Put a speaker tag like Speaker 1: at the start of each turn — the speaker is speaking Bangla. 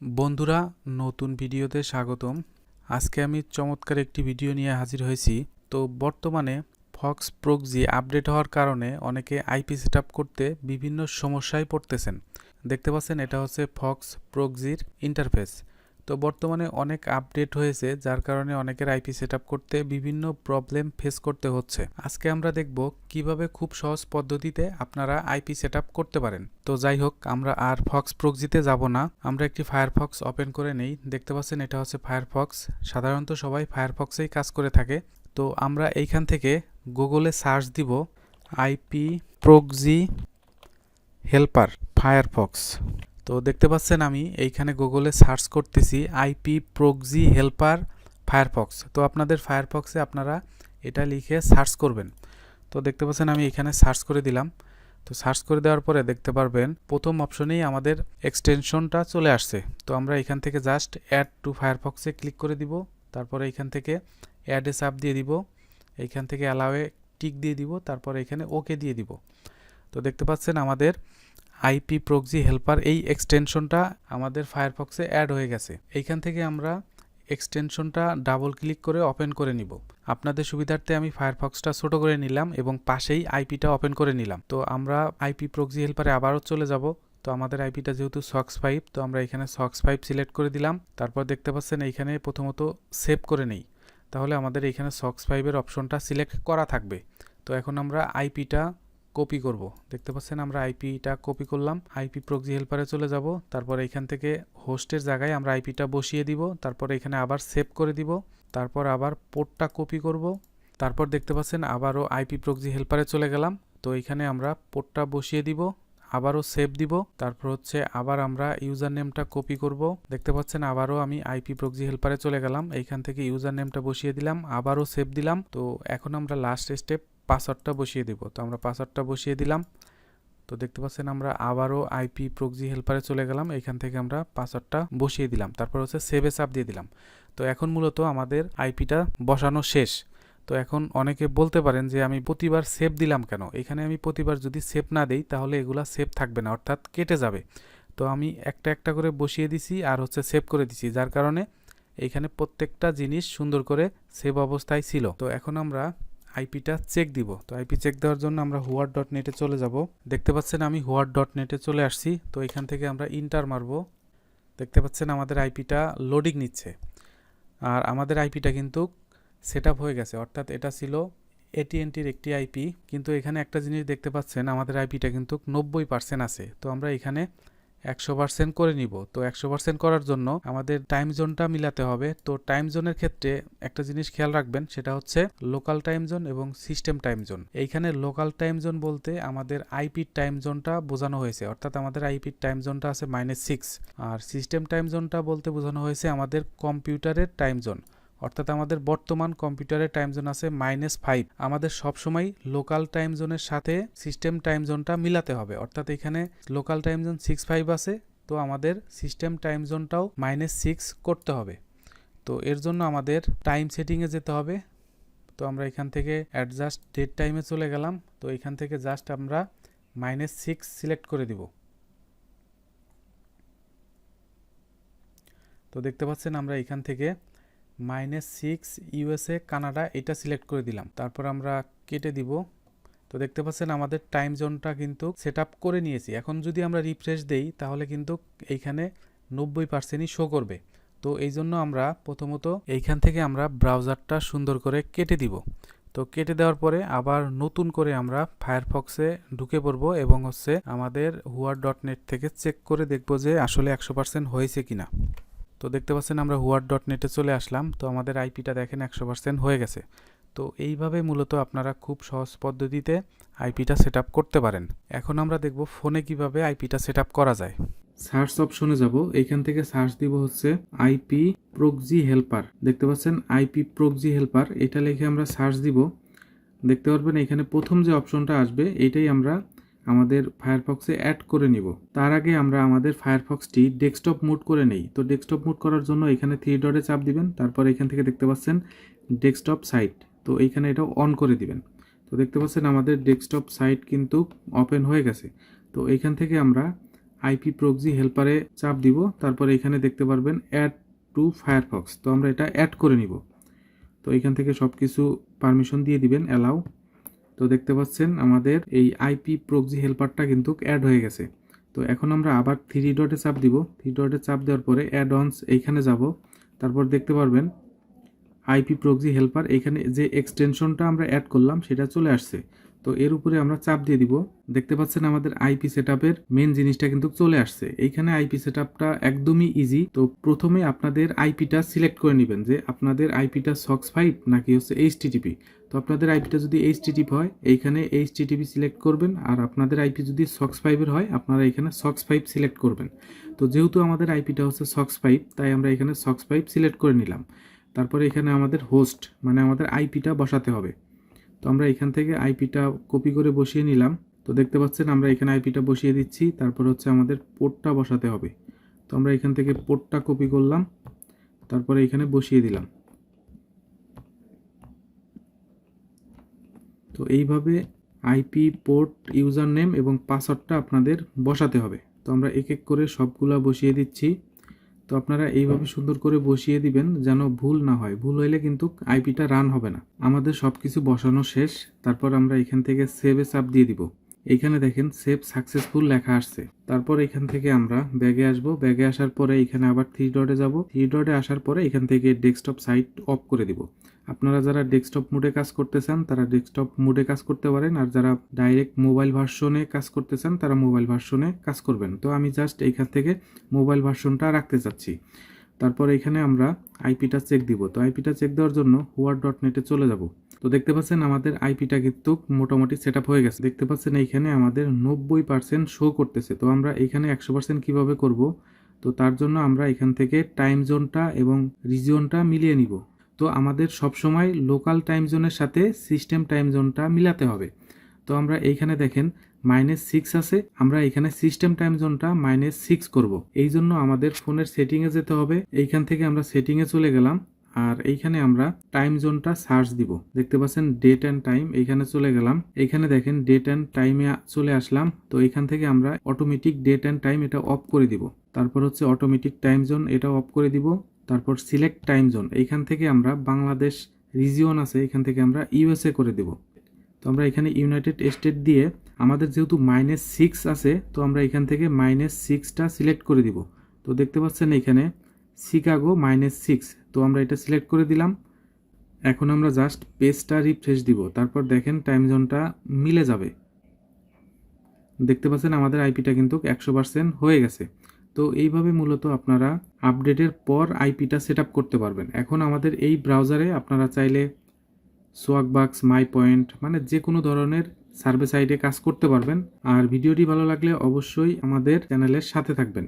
Speaker 1: বন্ধুরা, নতুন ভিডিওতে স্বাগতম। আজকে আমি চমৎকার একটি ভিডিও নিয়ে হাজির হয়েছি। তো বর্তমানে ফক্স প্রক্সি আপডেট হওয়ার কারণে অনেকে আইপি সেটআপ করতে বিভিন্ন সমস্যায় পড়তেছেন। দেখতে পাচ্ছেন এটা হচ্ছে ফক্স প্রক্সির ইন্টারফেস। তো বর্তমানে অনেক আপডেট হয়েছে, যার কারণে অনেকের আইপি সেটআপ করতে বিভিন্ন প্রবলেম ফেস করতে হচ্ছে। আজকে আমরা দেখব কিভাবে খুব সহজ পদ্ধতিতে আপনারা আইপি সেটআপ করতে পারেন। তো যাই হোক, আমরা আর ফক্স প্রক্সিতে যাব না, আমরা একটি ফায়ারফক্স ওপেন করে নেই। দেখতে পাচ্ছেন এটা হচ্ছে ফায়ারফক্স। সাধারণত সবাই ফায়ারফক্সেই কাজ করে থাকে। তো আমরা এইখান থেকে গুগলে সার্চ দিব আইপি প্রক্সি হেল্পার ফায়ারফক্স। তো দেখতে পাচ্ছেন আমি এইখানে গুগলে সার্চ করতেছি আইপি প্রক্সি হেল্পার ফায়ারফক্স। তো আপনাদের ফায়ারফক্সে আপনারা এটা লিখে সার্চ করবেন। তো দেখতে পাচ্ছেন আমি এখানে সার্চ করে দিলাম। তো সার্চ করে দেওয়ার পরে দেখতে পারবেন প্রথম অপশনেই আমাদের এক্সটেনশনটা চলে আসছে। তো আমরা এখান থেকে জাস্ট অ্যাড টু ফায়ারফক্সে ক্লিক করে দিব। তারপরে এখান থেকে অ্যাড এ সাব দিয়ে দিব, এইখান থেকে অ্যালাওয়ে টিক দিয়ে দিব, তারপরে এখানে ওকে দিয়ে দিব। তো দেখতে পাচ্ছেন আমাদের আইপি প্রক্সি হেল্পার এই এক্সটেনশনটা আমাদের ফায়ারফক্সে অ্যাড হয়ে গেছে। এইখান থেকে আমরা এক্সটেনশনটা ডাবল ক্লিক করে ওপেন করে নিব। আপনাদের সুবিধার্থে আমি ফায়ারফক্সটা ছোট করে নিলাম এবং পাশেই আইপিটা ওপেন করে নিলাম। তো আমরা আইপি প্রক্সি হেল্পারে আবারও চলে যাব। তো আমাদের আইপিটা যেহেতু Socks5, তো আমরা এখানে Socks5 সিলেক্ট করে দিলাম। তারপর দেখতে পাচ্ছেন এইখানে প্রথমত সেভ করে নেই, তাহলে আমাদের এইখানে Socks5 এর অপশনটা সিলেক্ট করা থাকবে। তো এখন আমরা আইপিটা কপি করব। দেখতে পাচ্ছেন আমরা আইপিটা কপি করলাম, আইপি প্রক্সি হেল্পারে চলে যাব। তারপর এখান থেকে হোস্টের জায়গায় আমরা আইপিটা বসিয়ে দিব। তারপর এখানে আবার সেভ করে দিব। তারপর আবার পোর্টটা কপি করব। তারপর দেখতে পাচ্ছেন আবারও আইপি প্রক্সি হেল্পারে চলে গেলাম। তো এখানে আমরা পোর্টটা বসিয়ে দিব, আবারও সেভ দিব। তারপর হচ্ছে আবার আমরা ইউজার নেমটা কপি করব। দেখতে পাচ্ছেন আবারও আমি আইপি প্রক্সি হেল্পারে চলে গেলাম, এইখান থেকে ইউজার নেমটা বসিয়ে দিলাম, আবারও সেভ দিলাম। তো এখন আমরা লাস্ট স্টেপ পাসওয়ার্ডটা বসিয়ে দিব। তো আমরা পাসওয়ার্ডটা বসিয়ে দিলাম। তো দেখতে পাচ্ছেন আমরা আবারও আইপি প্রক্সি হেল্পারে চলে গেলাম, এইখান থেকে আমরা পাসওয়ার্ডটা বসিয়ে দিলাম, তারপর হচ্ছে সেভ এ চাপ দিয়ে দিলাম। তো এখন মূলত আমাদের আইপিটা বসানো শেষ। তো এখন অনেকে বলতে পারেন যে আমি প্রতিবার সেভ দিলাম কেন। এখানে আমি প্রতিবার যদি সেভ না দেই তাহলে এগুলা সেভ থাকবে না, অর্থাৎ কেটে যাবে। তো আমি একটা একটা করে বসিয়ে দিছি আর হচ্ছে সেভ করে দিছি, যার কারণে এইখানে প্রত্যেকটা জিনিস সুন্দর করে সেভ অবস্থায় ছিল। তো এখন আমরা আইপিটা চেক দিব। তো আইপি চেক দেওয়ার জন্য আমরা হোয়ার.নেটে চলে যাব। দেখতে পাচ্ছেন আমি হোয়ার.নেটে চলে আসছি। তো এখান থেকে আমরা ইন্টার মারব। দেখতে পাচ্ছেন আমাদের আইপিটা লোডিং নিচ্ছে, আর আমাদের আইপিটা কিন্তু সেটআপ হয়ে গেছে, অর্থাৎ এটা ছিল AT&Tর একটি আইপি। কিন্তু এখানে একটা জিনিস দেখতে পাচ্ছেন আমাদের আইপিটা কিন্তু 90% আছে। তো আমরা এখানে 100% করে নিব। তো 100% করার জন্য আমাদের টাইম জোনটা মিলাতে হবে। তো টাইম জোনের ক্ষেত্রে একটা জিনিস খেয়াল রাখবেন, সেটা হচ্ছে লোকাল টাইম জোন এবং সিস্টেম টাইম জোন। এইখানে লোকাল টাইম জোন বলতে আমাদের আইপির টাইম জোনটা বোঝানো হয়েছে, অর্থাৎ আমাদের আইপির টাইম জোনটা আছে -6। আর সিস্টেম টাইম জোনটা বলতে বোঝানো হয়েছে আমাদের কম্পিউটারের টাইম জোন, অর্থাৎ আমাদের বর্তমান কম্পিউটারের টাইম জোন আছে -5। আমাদের সবসময় লোকাল টাইম জোনের সাথে সিস্টেম টাইম জোনটা মিলাতে হবে, অর্থাৎ এখানে লোকাল টাইম জোন 65 আছে, তো আমাদের সিস্টেম টাইম জোনটাও -6 করতে হবে। তো এর জন্য আমাদের টাইম সেটিংয়ে যেতে হবে। তো আমরা এখান থেকে অ্যাডজাস্ট ডেট টাইমে চলে গেলাম। তো এখান থেকে জাস্ট আমরা -6 সিলেক্ট করে দিব। তো দেখতে পাচ্ছেন আমরা এখান থেকে -6 USA কানাডা এটা সিলেক্ট করে দিলাম। তারপর আমরা কেটে দিব। তো দেখতে পাচ্ছেন আমাদের টাইম জোনটা কিন্তু সেটআপ করে নিয়েছি। এখন যদি আমরা রিফ্রেশ দেই তাহলে কিন্তু এইখানে 90%ই শো করবে। তো এই জন্য আমরা প্রথমত এইখান থেকে আমরা ব্রাউজারটা সুন্দর করে কেটে দিব। তো কেটে দেওয়ার পরে আবার নতুন করে আমরা ফায়ারফক্সে ঢুকে পড়ব এবং হচ্ছে আমাদের হোয়ার.নেট থেকে চেক করে দেখব যে আসলে 100% হয়েছে কিনা। তো দেখতে পাচ্ছেন আমরা হোয়ার.নেটে চলে আসলাম। তো আমাদের আইপিটা দেখেন 100% হয়ে গেছে। তো এইভাবে মূলত আপনারা খুব সহজ পদ্ধতিতে আইপিটা সেটআপ করতে পারেন। এখন আমরা দেখব ফোনে কিভাবে আইপিটা সেটআপ করা যায়। সার্চ অপশনে যাব, এইখান থেকে সার্চ দিব হচ্ছে আইপি প্রক্সি হেল্পার। দেখতে পাচ্ছেন আইপি প্রক্সি হেল্পার, এটা লিখে আমরা সার্চ দিব। দেখতে পারবেন এখানে প্রথম যে অপশনটা আসবে এইটাই আমরা আমাদের ফায়ারফক্সে অ্যাড করে নিব। তার আগে আমরা আমাদের ফায়ারফক্সটি ডেস্কটপ মোড করে নেই। তো ডেস্কটপ মোড করার জন্য এখানে 3 ডটে চাপ দিবেন, তারপর এখান থেকে দেখতে পাচ্ছেন ডেস্কটপ সাইট, তো এইখানে এটা অন করে দিবেন। তো দেখতে পাচ্ছেন আমাদের ডেস্কটপ সাইট কিন্তু ওপেন হয়ে গেছে। তো এইখান থেকে আমরা আইপি প্রক্সি হেল্পারে চাপ দিব, তারপরে এখানে দেখতে পারবেন অ্যাড টু ফায়ারফক্স। তো আমরা এটা অ্যাড করে নিব। তো এখান থেকে সব কিছু পারমিশন দিয়ে দিবেন, অ্যালাউ। তো দেখতে পাচ্ছেন আমাদের এই আইপি প্রক্সি হেল্পারটা কিন্তু অ্যাড হয়ে গেছে। তো এখন আমরা আবার থ্রি ডটে চাপ দিব। থ্রি ডটে চাপ দেওয়ার পরে অ্যাড অনস এইখানে যাব, তারপর দেখতে পারবেন আইপি প্রক্সি হেল্পার, এইখানে যে এক্সটেনশনটা আমরা অ্যাড করলাম সেটা চলে আসছে। তো এর উপরে আমরা চাপ দিয়ে দিব। দেখতে পাচ্ছেন আমাদের আইপি সেটআপের মেন জিনিসটা কিন্তু চলে আসছে। এইখানে আইপি সেটআপটা একদমই ইজি। তো প্রথমে আপনাদের আইপিটা সিলেক্ট করে নেবেন যে আপনাদের আইপিটা Socks5 নাকি হচ্ছে এইচটিটিপি। তো আপনাদের আইপিটা যদি এইচটিটিপি হয় এইখানে এইচটিটিপি সিলেক্ট করবেন, আর আপনাদের আইপি যদি Socks5 এর হয় আপনারা এখানে Socks5 সিলেক্ট করবেন। তো যেহেতু আমাদের আইপিটা হচ্ছে Socks5, তাই আমরা এখানে Socks5 সিলেক্ট করে নিলাম। তারপরে এখানে আমাদের হোস্ট মানে আমাদের আইপিটা বসাতে হবে। তো আমরা এখান থেকে আইপিটা কপি করে বসিয়ে নিলাম। তো দেখতে পাচ্ছেন আমরা এখানে আইপিটা বসিয়ে দিচ্ছি। তারপর হচ্ছে আমাদের পোর্টটা বসাতে হবে। তো আমরা এখান থেকে পোর্টটা কপি করলাম, তারপরে এখানে বসিয়ে দিলাম। তো এইভাবে আইপি, পোর্ট, ইউজার নেম এবং পাসওয়ার্ডটা আপনাদের বসাতে হবে। তো আমরা এক এক করে সবগুলা বসিয়ে দিচ্ছি। তো আপনারা এইভাবে সুন্দর করে বসিয়ে দিবেন যেন ভুল না হয়। ভুল হইলে কিন্তু আইপিটা রান হবে না। আমাদের সব কিছু বসানো শেষ। তারপর আমরা এখান থেকে সেভে চাপ দিয়ে দিব। এইখানে দেখেন সেভ সাকসেসফুল লেখা আসছে। তারপর এখান থেকে আমরা ব্যাগে আসবো। ব্যাগে আসার পরে এখানে আবার থ্রি ডটে যাব। থ্রি ডটে আসার পরে এখান থেকে ডেস্কটপ সাইট অফ করে দিব। আপনারা যারা ডেস্কটপ মোডে কাজ করতে চান তারা ডেস্কটপ মোডে কাজ করতে পারেন, আর যারা ডাইরেক্ট মোবাইল ভার্সনে কাজ করতে চান তারা মোবাইল ভার্সনে কাজ করবেন। তো আমি জাস্ট এইখান থেকে মোবাইল ভার্সনটা রাখতে চাচ্ছি। তারপর এখানে আমরা আইপিটা চেক দিব। তো আইপিটা চেক দেওয়ার জন্য huawei.net-এ চলে যাব। তো দেখতে পাচ্ছেন আমাদের আইপিটা কিন্তু মোটামুটি সেট আপ হয়ে গেছে। দেখতে পাচ্ছেন এইখানে আমাদের 90% শো করতেছে। তো আমরা এখানে 100% কিভাবে করব? তো তার জন্য আমরা এখান থেকে টাইম জোনটা এবং রিজিয়নটা মিলিয়ে নিব। তো আমাদের সবসময় লোকাল টাইম জোনের সাথে সিস্টেম টাইম জোনটা মিলাতে হবে। তো আমরা এইখানে দেখেন -6 আছে, আমরা এখানে সিস্টেম টাইম জোনটা -6 করব। এই জন্য আমাদের ফোনের সেটিংয়ে যেতে হবে। এইখান থেকে আমরা সেটিংয়ে চলে গেলাম, আর এইখানে আমরা টাইম জোনটা সার্চ দিব। দেখতে পাচ্ছেন ডেট অ্যান্ড টাইম, এইখানে চলে গেলাম। এইখানে দেখেন ডেট অ্যান্ড টাইমে চলে আসলাম। তো এইখান থেকে আমরা অটোমেটিক ডেট অ্যান্ড টাইম এটা অফ করে দিব। তারপর হচ্ছে অটোমেটিক টাইম জোন এটা অফ করে দিব। তারপর সিলেক্ট টাইম জোন, এইখান থেকে আমরা বাংলাদেশ রিজিয়ন আছে এখান থেকে আমরা ইউএসএ করে দিব। তো আমরা এখানে ইউনাইটেড স্টেট দিয়ে আমাদের যেহেতু -6 আছে, তো আমরা এখান থেকে -6টা সিলেক্ট করে দিব। তো দেখতে পাচ্ছেন এখানে শিকাগো -6। তো আমরা এটা সিলেক্ট করে দিলাম। এখন আমরা জাস্ট পেজটা রিফ্রেশ দিব। তারপর দেখেন টাইম জোনটা মিলে যাবে। দেখতে পাচ্ছেন আমাদের আইপিটা কিন্তু 100% হয়ে গেছে। তো এইভাবে মূলত আপনারা আপডেটের পর আইপিটা সেট আপ করতে পারবেন। এখন আমাদের এই ব্রাউজারে আপনারা চাইলে সোয়াকবাক্স, মাই পয়েন্ট মানে যে কোনো ধরনের সার্ভে সাইটে কাজ করতে পারবেন। আর ভিডিওটি ভালো লাগলে অবশ্যই আমাদের চ্যানেলের সাথে থাকবেন।